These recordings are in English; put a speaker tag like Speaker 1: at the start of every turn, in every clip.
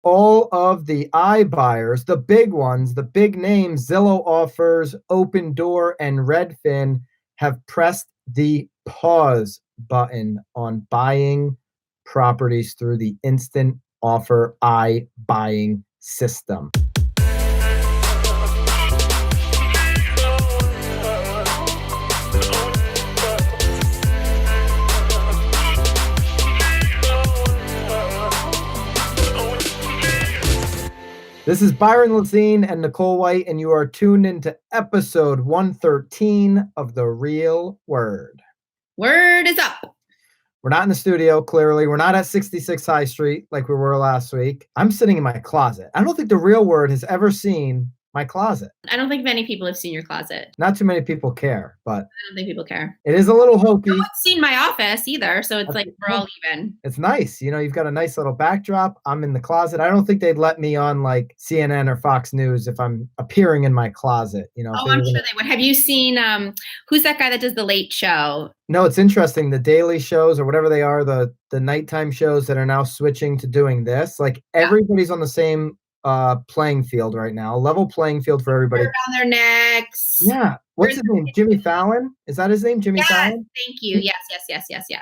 Speaker 1: all of the iBuyers, the big ones, the big names, Zillow Offers, Open Door, and Redfin have pressed the pause button on buying properties through the instant offer iBuying system. This is Byron and Nicole White, and you are tuned into episode 113 of The Real Word.
Speaker 2: Word is up.
Speaker 1: We're not in the studio, clearly. We're not at 66 High Street like we were last week. I'm sitting in my closet. I don't think The Real Word has ever seen my closet.
Speaker 2: I don't think many people have seen your closet.
Speaker 1: Not too many people care, but
Speaker 2: I don't think people care.
Speaker 1: it is a little hokey.
Speaker 2: No one's seen my office either, so it's like we're all even.
Speaker 1: It's nice. You know, you've got a nice little backdrop. I'm in the closet. I don't think they'd let me on like CNN or Fox News if I'm appearing in my closet. You know.
Speaker 2: Oh, I'm sure they would. Have you seen who's that guy that does the Late Show?
Speaker 1: No, it's interesting. The daily shows or whatever they are, the nighttime shows that are now switching to doing this. Like everybody's on the same playing field right now, level playing field for everybody.
Speaker 2: Around their necks.
Speaker 1: Yeah. What's his name? Jimmy Fallon? Is that his name? Jimmy Fallon?
Speaker 2: Thank you. Yes.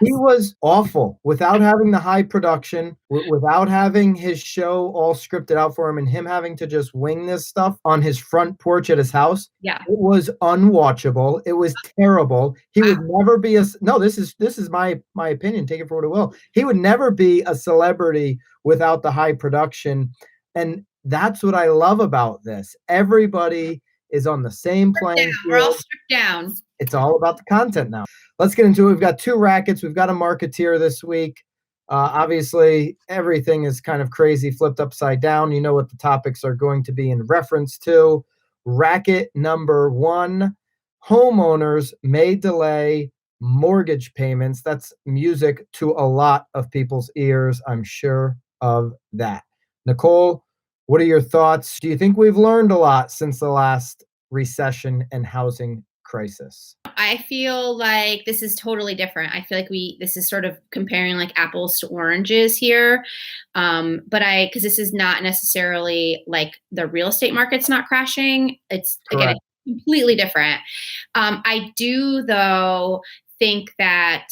Speaker 1: He was awful without having the high production, without having his show all scripted out for him and him having to just wing this stuff on his front porch at his house.
Speaker 2: Yeah.
Speaker 1: It was unwatchable. It was terrible. He would never be this is my opinion. Take it for what it will. He would never be a celebrity without the high production. And that's what I love about this. Everybody is on the same playing field.
Speaker 2: We're all stripped down.
Speaker 1: It's all about the content now. Let's get into it. We've got two rackets. We've got a Marketeer this week. Obviously, everything is kind of crazy, flipped upside down. You know what the topics are going to be in reference to. Racket number one, homeowners may delay mortgage payments. That's music to a lot of people's ears. I'm sure of that. Nicole, what are your thoughts? Do you think we've learned a lot since the last recession and housing crisis?
Speaker 2: I feel like this is totally different. I feel like this is sort of comparing like apples to oranges here. Because this is not necessarily like the real estate market's not crashing. It's again, it's completely different. I do though think that,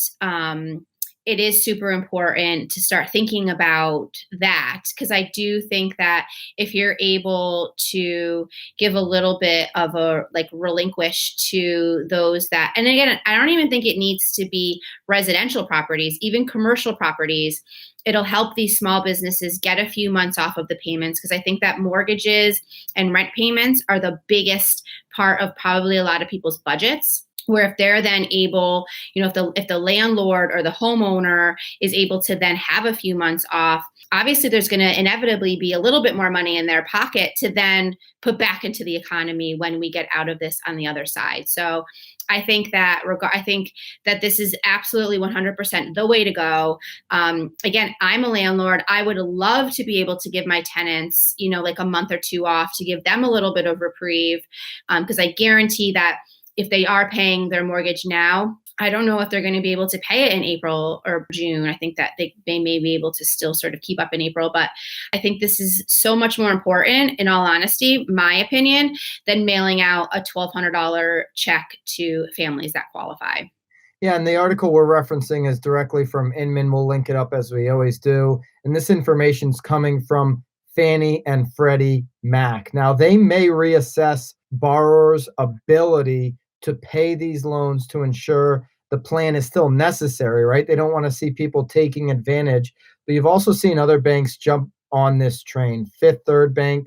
Speaker 2: it is super important to start thinking about that, because I do think that if you're able to give a little bit of a like relinquish to those that, and again, I don't even think it needs to be residential properties, even commercial properties. It'll help these small businesses get a few months off of the payments, because I think that mortgages and rent payments are the biggest part of probably a lot of people's budgets. Where if they're then able, if the landlord or the homeowner is able to then have a few months off, obviously there's going to inevitably be a little bit more money in their pocket to then put back into the economy when we get out of this on the other side. So I think that this is absolutely 100% the way to go. Again, I'm a landlord. I would love to be able to give my tenants, like a month or two off to give them a little bit of reprieve, because I guarantee that if they are paying their mortgage now, I don't know if they're going to be able to pay it in April or June. I think that they may be able to still sort of keep up in April, but I think this is so much more important, in all honesty, my opinion, than mailing out a $1,200 check to families that qualify.
Speaker 1: Yeah, and the article we're referencing is directly from Inman. We'll link it up as we always do. And this information is coming from Fannie and Freddie Mac. Now, they may reassess borrowers' ability to pay these loans to ensure the plan is still necessary, right? They don't want to see people taking advantage. But you've also seen other banks jump on this train. Fifth Third Bank,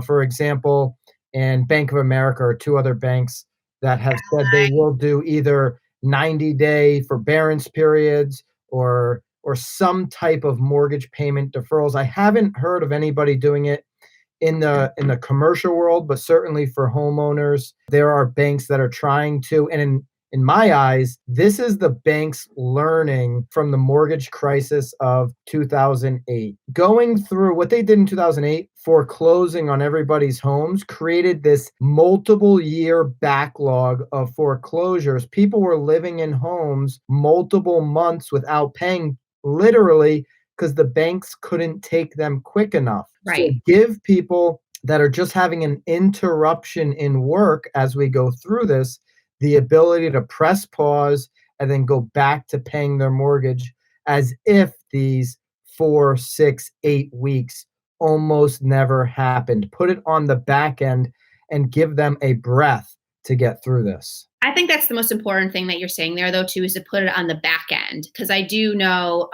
Speaker 1: for example, and Bank of America are two other banks that have said they will do either 90-day forbearance periods or some type of mortgage payment deferrals. I haven't heard of anybody doing it in the commercial world, but certainly for homeowners, there are banks that are trying to. And in my eyes, this is the banks learning from the mortgage crisis of 2008. Going through what they did in 2008, foreclosing on everybody's homes, created this multiple year backlog of foreclosures. People were living in homes multiple months without paying, literally because the banks couldn't take them quick enough. So
Speaker 2: Right.
Speaker 1: give people that are just having an interruption in work as we go through this the ability to press pause and then go back to paying their mortgage as if these 4, 6, 8 weeks almost never happened. Put it on the back end and give them a breath to get through this.
Speaker 2: I think that's the most important thing that you're saying there, though, too, is to put it on the back end. Because I do know,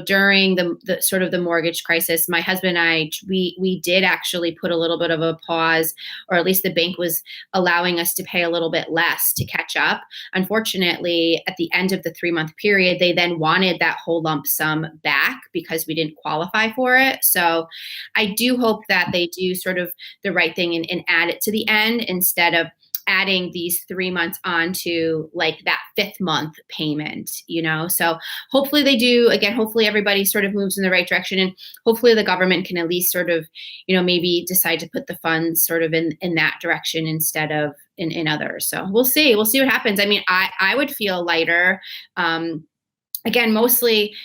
Speaker 2: during the sort of the mortgage crisis, my husband and I, we did actually put a little bit of a pause, or at least the bank was allowing us to pay a little bit less to catch up. Unfortunately, at the end of the 3-month period, they then wanted that whole lump sum back because we didn't qualify for it. So I do hope that they do sort of the right thing and add it to the end instead of adding these 3 months onto like that 5th month payment, So hopefully they do. Again, hopefully everybody sort of moves in the right direction, and hopefully the government can at least sort of, maybe decide to put the funds sort of in that direction instead of in others. So we'll see. We'll see what happens. I mean, I would feel lighter. Again, mostly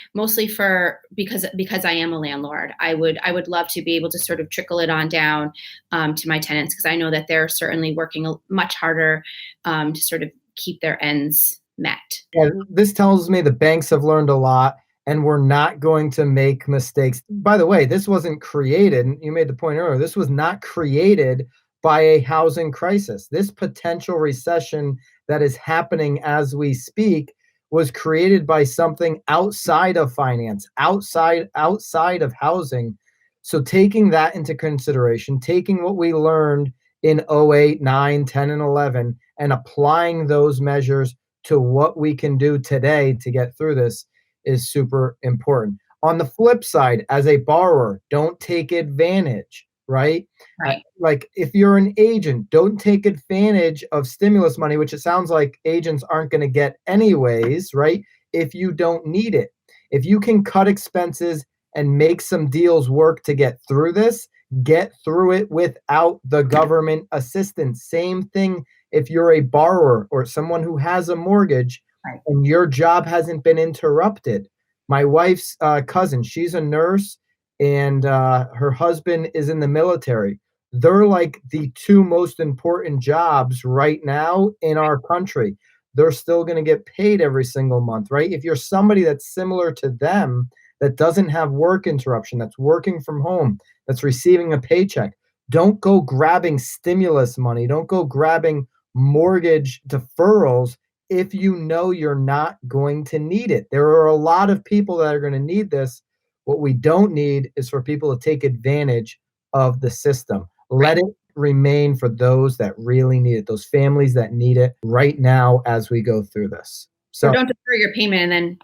Speaker 2: for because I am a landlord. I would love to be able to sort of trickle it on down to my tenants, because I know that they're certainly working much harder to sort of keep their ends met.
Speaker 1: Yeah, this tells me the banks have learned a lot and we're not going to make mistakes. By the way, this wasn't created, and you made the point earlier, this was not created by a housing crisis. This potential recession that is happening as we speak was created by something outside of finance, outside of housing. So taking that into consideration, taking what we learned in 08, 9, 10, and 11, and applying those measures to what we can do today to get through this is super important. On the flip side, as a borrower, don't take advantage, right?
Speaker 2: Right.
Speaker 1: Like if you're an agent, don't take advantage of stimulus money, which it sounds like agents aren't going to get anyways, right? If you don't need it. If you can cut expenses and make some deals work to get through this, get through it without the government assistance. Same thing if you're a borrower or someone who has a mortgage,
Speaker 2: Right.
Speaker 1: and your job hasn't been interrupted. My wife's cousin, she's a nurse, and her husband is in the military. They're like the 2 most important jobs right now in our country. They're still going to get paid every single month, right? If you're somebody that's similar to them, that doesn't have work interruption, that's working from home, that's receiving a paycheck, don't go grabbing stimulus money. Don't go grabbing mortgage deferrals if you know you're not going to need it. There are a lot of people that are going to need this. What we don't need is for people to take advantage of the system. Let it remain for those that really need it, those families that need it right now as we go through this. So
Speaker 2: or don't defer your payment and then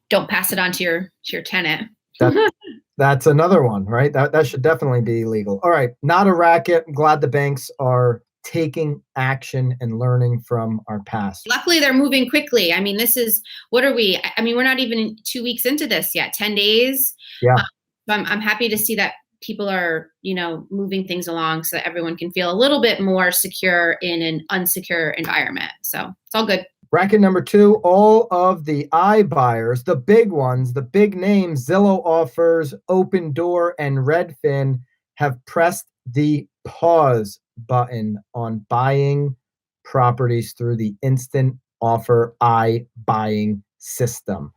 Speaker 2: don't pass it on to your tenant.
Speaker 1: that's another one, right? That should definitely be legal. All right, not a racket. I'm glad the banks are taking action and learning from our past.
Speaker 2: Luckily, they're moving quickly. I mean, this is, what are we? I mean, we're not even 2 weeks into this yet, 10 days.
Speaker 1: Yeah.
Speaker 2: I'm happy to see that people are, moving things along so that everyone can feel a little bit more secure in an unsecure environment. So it's all good.
Speaker 1: Bracket number 2, all of the iBuyers, the big ones, the big names, Zillow Offers, Open Door, and Redfin have pressed the pause button on buying properties through the instant offer iBuying system.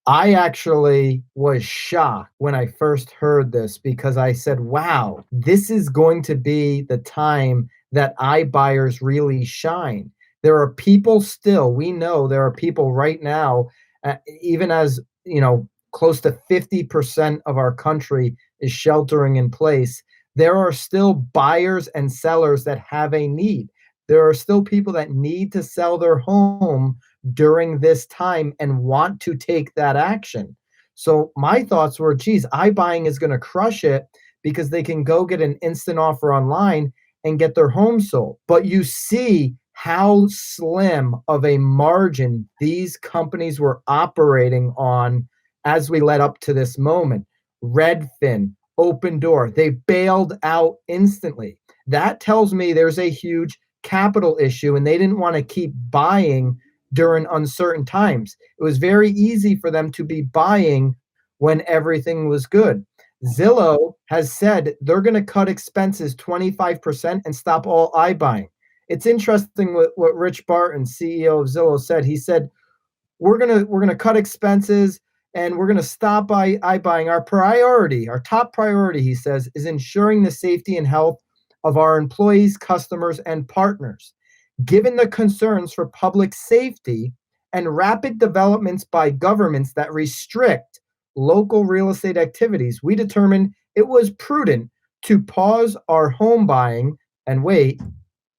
Speaker 1: I actually was shocked when I first heard this because I said, wow, this is going to be the time that iBuyers really shine. There are people still, we know there are people right now, even as, close to 50% of our country is sheltering in place. There are still buyers and sellers that have a need. There are still people that need to sell their home during this time and want to take that action. So my thoughts were, geez, iBuying is going to crush it because they can go get an instant offer online and get their home sold. But you see how slim of a margin these companies were operating on as we led up to this moment. Redfin, Open Door, they bailed out instantly. That tells me there's a huge capital issue and they didn't want to keep buying during uncertain times. It was very easy for them to be buying when everything was good. Zillow has said they're going to cut expenses 25% and stop all iBuying. It's interesting what Rich Barton, CEO of Zillow, said. He said, we're gonna cut expenses and we're gonna stop iBuying. Our top priority, he says, is ensuring the safety and health of our employees, customers, and partners. Given the concerns for public safety and rapid developments by governments that restrict local real estate activities, we determined it was prudent to pause our home buying and wait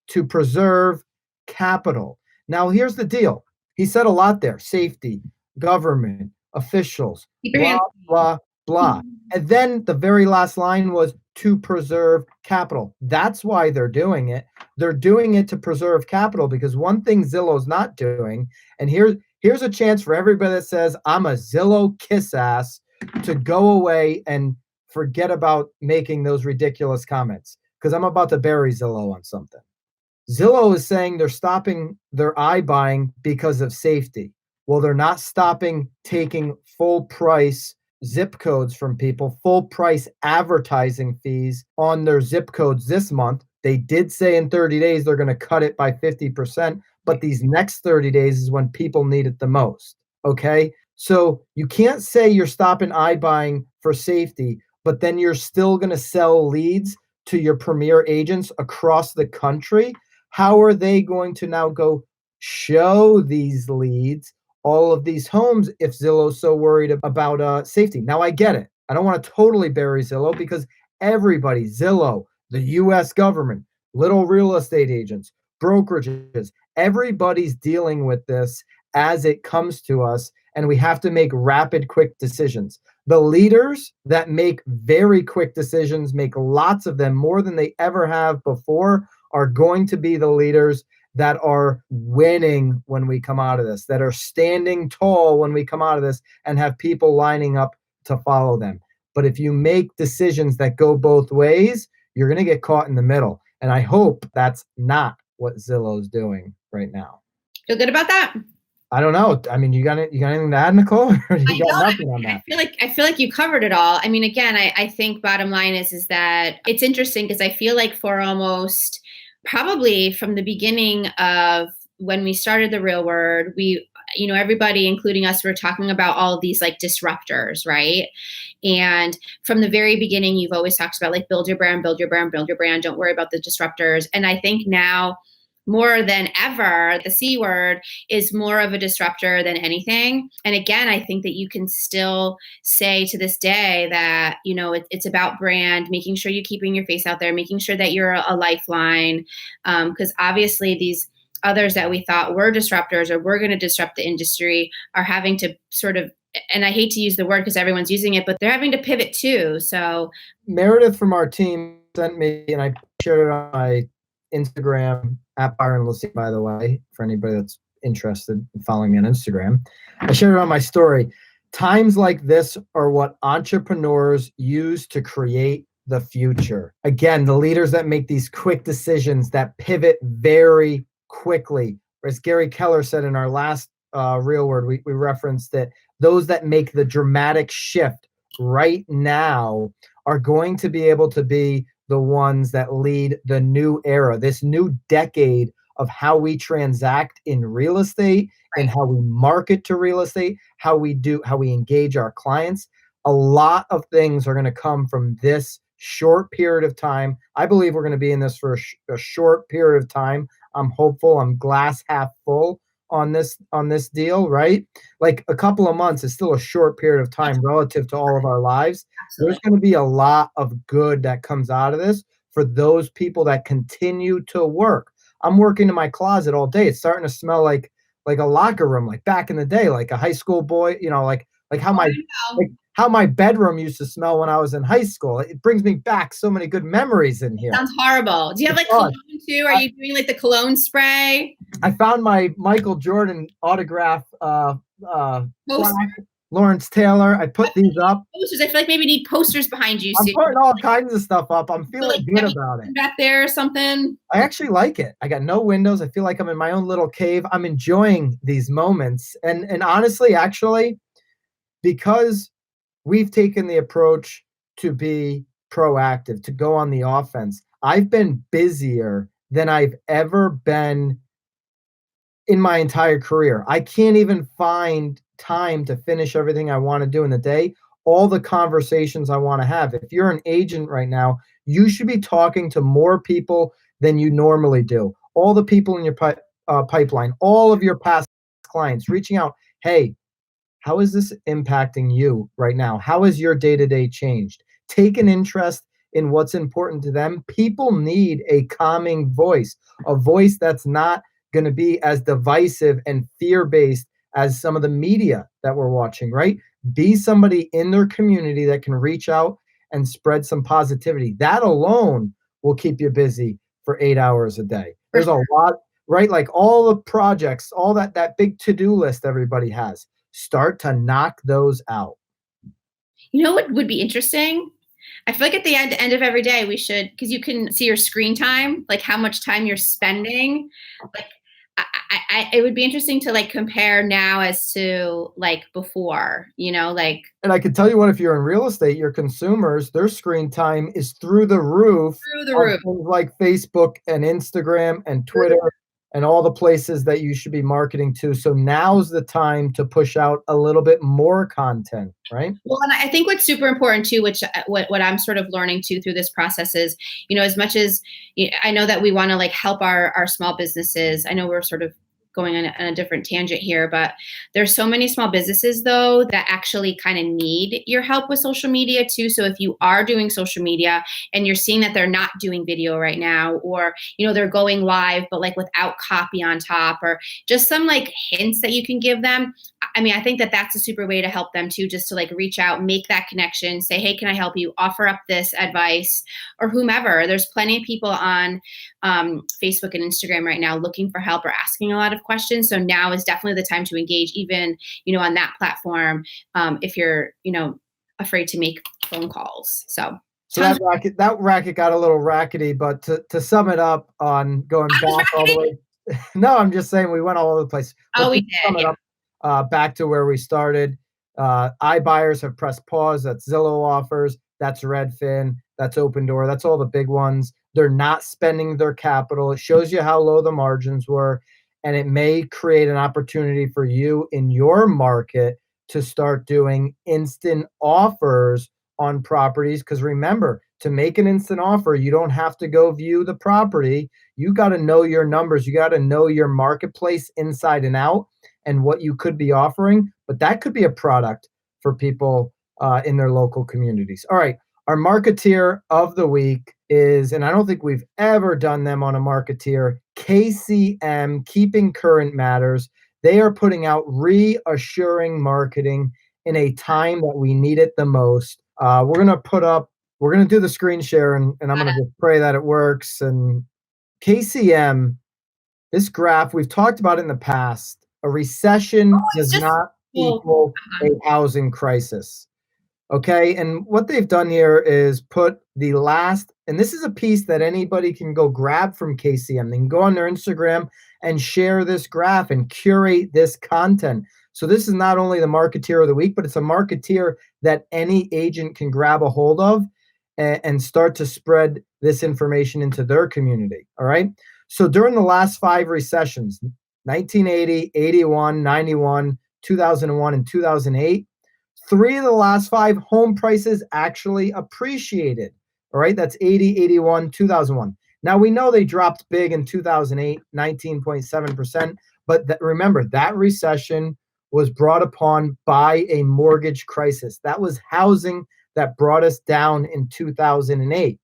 Speaker 1: to preserve capital. Now, here's the deal. He said a lot there: safety, government, officials,
Speaker 2: Keep your
Speaker 1: blah,
Speaker 2: hands.
Speaker 1: blah, blah. And then the very last line was to preserve capital. That's why they're doing it. They're doing it to preserve capital because one thing Zillow's not doing, and here's a chance for everybody that says, I'm a Zillow kiss ass, to go away and forget about making those ridiculous comments because I'm about to bury Zillow on something. Zillow is saying they're stopping their iBuying because of safety. Well, they're not stopping taking full price zip codes from people, full price advertising fees on their zip codes this month. They did say in 30 days they're going to cut it by 50%, but these next 30 days is when people need it the most. Okay? So you can't say you're stopping iBuying for safety, but then you're still going to sell leads to your premier agents across the country. How are they going to now go show these leads, all of these homes, if Zillow's so worried about safety? Now, I get it. I don't want to totally bury Zillow because everybody, Zillow, the U.S. government, little real estate agents, brokerages, everybody's dealing with this as it comes to us, and we have to make rapid, quick decisions. The leaders that make very quick decisions, make lots of them, more than they ever have before, are going to be the leaders that are winning when we come out of this, that are standing tall when we come out of this and have people lining up to follow them. But if you make decisions that go both ways, you're going to get caught in the middle. And I hope that's not what Zillow's doing right now.
Speaker 2: Feel good about that?
Speaker 1: I don't know. I mean, you got anything to add, Nicole? Or you got nothing on that?
Speaker 2: I feel like you covered it all. I mean, again, I think bottom line is that it's interesting because I feel like for almost probably from the beginning of when we started the Real Word, everybody, including us, were talking about all of these like disruptors, right? And from the very beginning, you've always talked about like build your brand, build your brand, build your brand. Don't worry about the disruptors. And I think now, more than ever, the C word is more of a disruptor than anything. And again, I think that you can still say to this day that, it's about brand, making sure you're keeping your face out there, making sure that you're a lifeline. Because obviously these others that we thought were disruptors or were going to disrupt the industry are having to sort of, and I hate to use the word because everyone's using it, but they're having to pivot too. So
Speaker 1: Meredith from our team sent me, and I shared it on my Instagram at Byron and Nicole, by the way, for anybody that's interested in following me on Instagram. I shared it on my story. Times like this are what entrepreneurs use to create the future. Again, the leaders that make these quick decisions that pivot very quickly. As Gary Keller said in our last Real Word, we referenced that those that make the dramatic shift right now are going to be able to be the ones that lead the new era, this new decade of how we transact in real estate and how we market to real estate, how we engage our clients. A lot of things are going to come from this short period of time. I believe we're going to be in this for a short period of time. I'm hopeful. I'm glass half full on this deal, right? Like a couple of months is still a short period of time relative to all of our lives. Absolutely. There's going to be a lot of good that comes out of this for those people that continue to work. I'm working in my closet all day. It's starting to smell like a locker room, like back in the day, like a high school boy, like how my bedroom used to smell when I was in high school. It brings me back so many good memories in here.
Speaker 2: Sounds horrible. Do you have like cologne too? Are you doing like the cologne spray?
Speaker 1: I found my Michael Jordan autograph Lawrence Taylor. I put these up.
Speaker 2: Posters. I feel like maybe need posters behind you.
Speaker 1: I'm putting all kinds of stuff up. I'm feeling good about it.
Speaker 2: Back there or something.
Speaker 1: I actually like it. I got no windows. I feel like I'm in my own little cave. I'm enjoying these moments. And honestly, actually, because we've taken the approach to be proactive, to go on the offense. I've been busier than I've ever been in my entire career. I can't even find time to finish everything I want to do in the day, all the conversations I want to have. If you're an agent right now, you should be talking to more people than you normally do. All the people in your pipeline, all of your past clients, reaching out. Hey, how is this impacting you right now? How has your day to day changed? Take an interest in what's important to them. People need a calming voice, a voice that's not going to be as divisive and fear based as some of the media that we're watching, right? Be somebody in their community that can reach out and spread some positivity. That alone will keep you busy for 8 hours a day. There's a lot, right? Like all the projects, all that big to-do list everybody has, start to knock those out.
Speaker 2: You know what would be interesting? I feel like at the end of every day, we should, because you can see your screen time, like how much time you're spending. Like, it would be interesting to like compare now as to like before, like.
Speaker 1: And I can tell you what, if you're in real estate, your consumers, their screen time is through the roof
Speaker 2: Through the
Speaker 1: on
Speaker 2: roof.
Speaker 1: things like Facebook and Instagram and Twitter and all the places that you should be marketing to. So now's the time to push out a little bit more content, right?
Speaker 2: Well, and I think what's super important too, which what I'm sort of learning too through this process is, as much as I know that we want to like help our small businesses. I know we're sort of going on a different tangent here, but there's so many small businesses though that actually kind of need your help with social media too. So if you are doing social media and you're seeing that they're not doing video right now, or they're going live but like without copy on top, or just some like hints that you can give them. I mean, I think that that's a super way to help them too, just to like reach out, make that connection, say, hey, can I help you? Offer up this advice, or whomever. There's plenty of people on Facebook and Instagram right now looking for help or asking a lot of questions. So now is definitely the time to engage, even, on that platform, if you're, afraid to make phone calls. So
Speaker 1: that racket got a little rackety, but to sum it up on going back all the way. No, I'm just saying we went all over the place.
Speaker 2: Oh, we did.
Speaker 1: Sum it up, back to where we started. iBuyers have pressed pause. That's Zillow offers. That's Redfin. That's Open Door. That's all the big ones. They're not spending their capital. It shows you how low the margins were, and it may create an opportunity for you in your market to start doing instant offers on properties. Because remember, to make an instant offer, you don't have to go view the property. You got to know your numbers. You got to know your marketplace inside and out and what you could be offering. But that could be a product for people in their local communities. All right. Our Marketeer of the week is, and I don't think we've ever done them on a Marketeer, KCM, Keeping Current Matters. They are putting out reassuring marketing in a time that we need it the most. We're going to do the screen share, and I'm going to just pray that it works. And KCM, this graph, we've talked about it in the past. A recession does not equal a housing crisis. Okay, and what they've done here is put the last, and this is a piece that anybody can go grab from KCM. They can go on their Instagram and share this graph and curate this content. So this is not only the Marketeer of the week, but it's a Marketeer that any agent can grab a hold of and start to spread this information into their community. All right. So during the last 5 recessions, 1980, 81, 91, 2001, and 2008, 3 of the last 5 home prices actually appreciated. All right. That's 80, 81, 2001. Now we know they dropped big in 2008, 19.7%. But remember, that recession was brought upon by a mortgage crisis. That was housing that brought us down in 2008.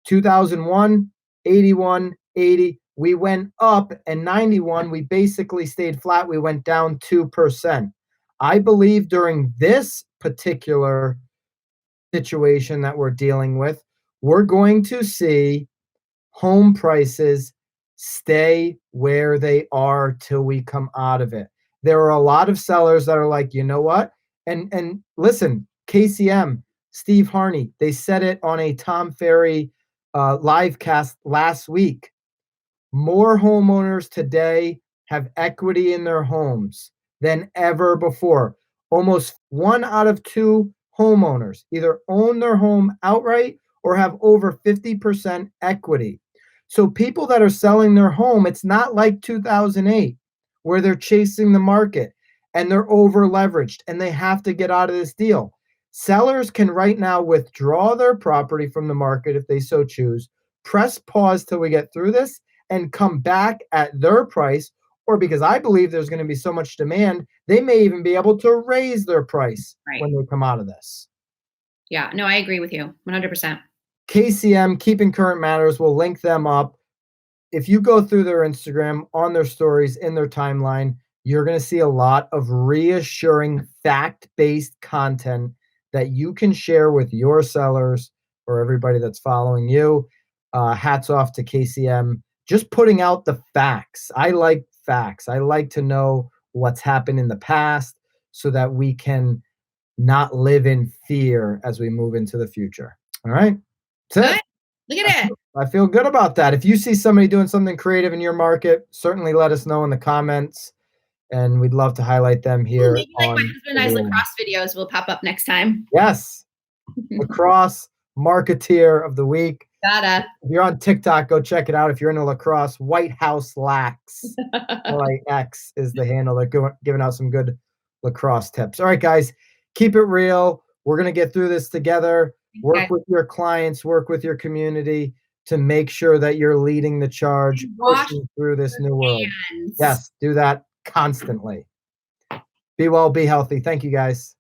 Speaker 1: 2001, 81, 80, we went up, and 91, we basically stayed flat. We went down 2%. I believe during this particular situation that we're dealing with, we're going to see home prices stay where they are till we come out of it. There are a lot of sellers that are like, you know what? And listen, KCM, Steve Harney, they said it on a Tom Ferry live cast last week. More homeowners today have equity in their homes than ever before. Almost 1 out of 2 homeowners, either own their home outright or have over 50% equity. So people that are selling their home, it's not like 2008 where they're chasing the market and they're over leveraged and they have to get out of this deal. Sellers can right now withdraw their property from the market if they so choose, press pause till we get through this, and come back at their price. Or because I believe there's going to be so much demand, they may even be able to raise their price when they come out of this.
Speaker 2: Yeah, no, I agree with you 100%.
Speaker 1: KCM, Keeping Current Matters, will link them up. If you go through their Instagram, on their stories, in their timeline, you're going to see a lot of reassuring, fact-based content that you can share with your sellers or everybody that's following you. Hats off to KCM. Just putting out the facts. I like facts. I like to know what's happened in the past so that we can not live in fear as we move into the future. All right. That's it.
Speaker 2: Look at it.
Speaker 1: I feel good about that. If you see somebody doing something creative in your market, certainly let us know in the comments, and we'd love to highlight them here.
Speaker 2: Maybe like my husband and I's lacrosse videos will pop up next time.
Speaker 1: Yes. Lacrosse Marketeer of the week.
Speaker 2: Gotta.
Speaker 1: If you're on TikTok, go check it out. If you're into lacrosse, White House Lax, LAX is the handle. They're giving out some good lacrosse tips. All right, guys, keep it real. We're going to get through this together. Work with your clients, work with your community to make sure that you're leading the charge, pushing through this new world. Yes, do that constantly. Be well, be healthy. Thank you, guys.